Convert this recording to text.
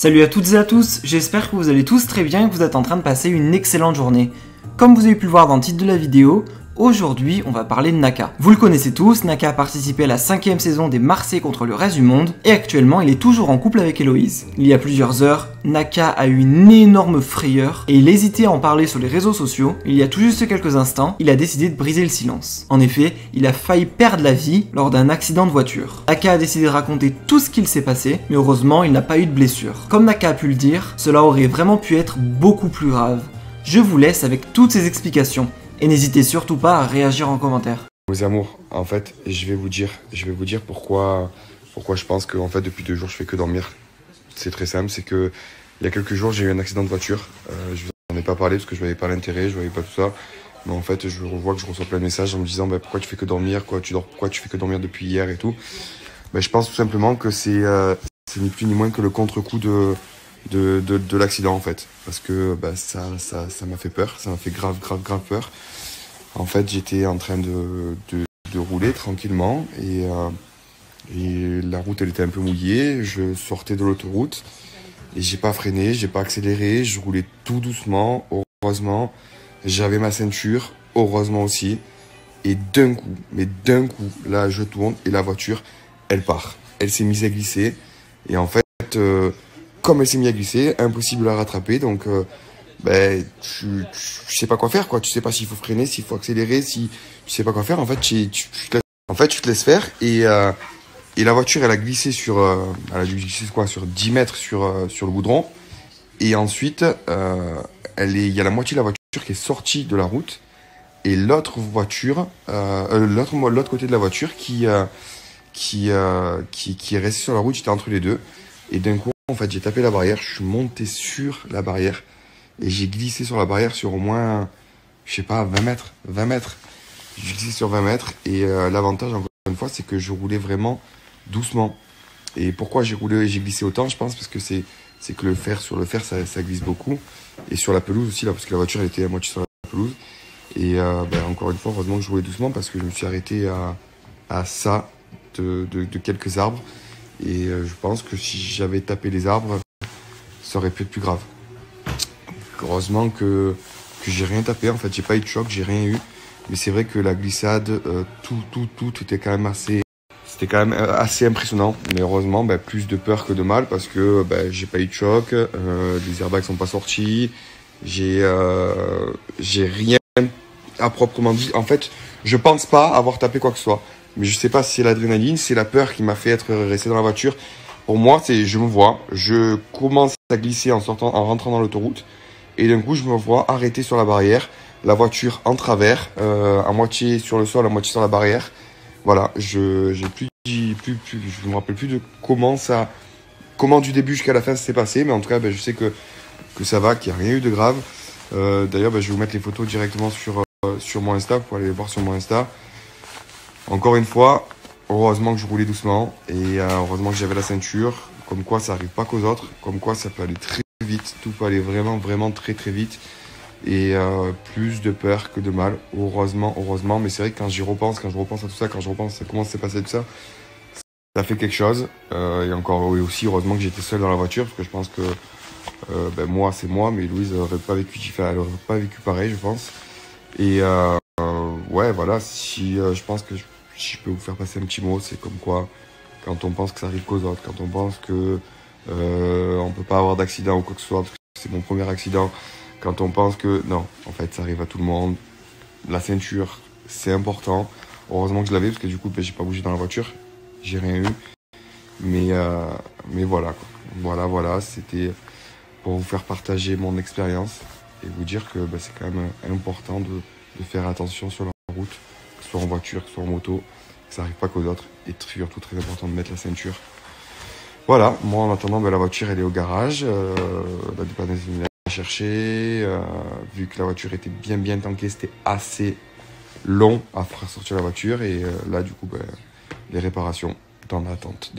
Salut à toutes et à tous, j'espère que vous allez tous très bien et que vous êtes en train de passer une excellente journée. Comme vous avez pu le voir dans le titre de la vidéo, aujourd'hui on va parler de Naka. Vous le connaissez tous, Naka a participé à la 5ème saison des Marseillais contre le reste du monde et actuellement il est toujours en couple avec Héloïse. Il y a plusieurs heures, Naka a eu une énorme frayeur et il hésitait à en parler sur les réseaux sociaux. Il y a tout juste quelques instants, il a décidé de briser le silence. En effet, il a failli perdre la vie lors d'un accident de voiture. Naka a décidé de raconter tout ce qu'il s'est passé, mais heureusement il n'a pas eu de blessure. Comme Naka a pu le dire, cela aurait vraiment pu être beaucoup plus grave. Je vous laisse avec toutes ces explications. Et n'hésitez surtout pas à réagir en commentaire. Mes amours, en fait, je vais vous dire pourquoi je pense que en fait, depuis 2 jours, je fais que dormir. C'est très simple, c'est que il y a quelques jours, j'ai eu un accident de voiture. Je vous en ai pas parlé parce que je voyais pas l'intérêt, je voyais pas tout ça. Mais en fait, je vois que je reçois plein de messages en me disant pourquoi tu fais que dormir, pourquoi tu fais que dormir depuis hier et tout. Je pense tout simplement que c'est ni plus ni moins que le contre-coup de l'accident en fait, parce que ça m'a fait peur, ça m'a fait grave peur. En fait, j'étais en train de rouler tranquillement et la route elle était un peu mouillée, je sortais de l'autoroute et j'ai pas freiné, j'ai pas accéléré, je roulais tout doucement, heureusement, j'avais ma ceinture, heureusement aussi, et d'un coup, là je tourne et la voiture elle part, elle s'est mise à glisser et en fait comme elle s'est mise à glisser, impossible de la rattraper, donc tu sais pas quoi faire, quoi. Tu sais pas s'il faut freiner, s'il faut accélérer, si tu sais pas quoi faire. En fait, tu te laisses faire et la voiture, elle a glissé elle a dû glisser quoi, sur 10 mètres sur le goudron. Et ensuite, il y a la moitié de la voiture qui est sortie de la route et l'autre voiture, l'autre côté de la voiture qui est resté sur la route, j'étais entre les deux. Et d'un coup, en fait, j'ai tapé la barrière, je suis monté sur la barrière et j'ai glissé sur la barrière sur au moins, je sais pas, 20 mètres. J'ai glissé sur 20 mètres et l'avantage, encore une fois, c'est que je roulais vraiment doucement. Et pourquoi j'ai glissé autant, je pense, parce que c'est que sur le fer, ça glisse beaucoup. Et sur la pelouse aussi, là, parce que la voiture elle était à moitié sur la pelouse. Et encore une fois, heureusement que je roulais doucement parce que je me suis arrêté à ça de quelques arbres. Et je pense que si j'avais tapé les arbres, ça aurait pu être plus grave. Heureusement que j'ai rien tapé, en fait, j'ai pas eu de choc, j'ai rien eu. Mais c'est vrai que la glissade, tout était quand même assez impressionnant. Mais heureusement, plus de peur que de mal parce que j'ai pas eu de choc, les airbags sont pas sortis, j'ai rien à proprement dit. En fait, je pense pas avoir tapé quoi que ce soit. Mais je sais pas si c'est l'adrénaline, c'est la peur qui m'a fait rester dans la voiture. Pour moi, je me vois, je commence à glisser en rentrant dans l'autoroute. Et d'un coup, je me vois arrêté sur la barrière, la voiture en travers, à moitié sur le sol, à moitié sur la barrière. Voilà, je me rappelle plus de comment du début jusqu'à la fin ça s'est passé. Mais en tout cas, je sais que ça va, qu'il n'y a rien eu de grave. D'ailleurs, je vais vous mettre les photos directement sur mon Insta, pour aller les voir sur mon Insta. Encore une fois, heureusement que je roulais doucement et heureusement que j'avais la ceinture. Comme quoi, ça n'arrive pas qu'aux autres. Comme quoi, ça peut aller très vite. Tout peut aller vraiment très vite. Et plus de peur que de mal. Heureusement. Mais c'est vrai que quand je repense à tout ça, quand je repense à comment s'est passé tout ça, ça fait quelque chose. Et encore aussi, heureusement que j'étais seul dans la voiture. Parce que je pense que moi, c'est moi. Mais Louise n'aurait pas vécu pareil, je pense. Et ouais, voilà. Je pense que si je peux vous faire passer un petit mot, c'est comme quoi, quand on pense que ça arrive qu'aux autres, quand on pense que on peut pas avoir d'accident ou quoi que ce soit, parce que c'est mon premier accident, quand on pense que non, en fait, ça arrive à tout le monde. La ceinture, c'est important. Heureusement que je l'avais, parce que du coup, j'ai pas bougé dans la voiture, j'ai rien eu. Mais voilà, quoi. Voilà, c'était pour vous faire partager mon expérience et vous dire que c'est quand même important de faire attention sur la route, que ce soit en voiture, que ce soit en moto, que ça n'arrive pas qu'aux autres. Et surtout, très important de mettre la ceinture. Voilà, moi en attendant, la voiture elle est au garage. La dépanneuse vient la chercher. Vu que la voiture était bien tankée, c'était assez long à faire sortir la voiture. Et là, du coup, les réparations dans l'attente.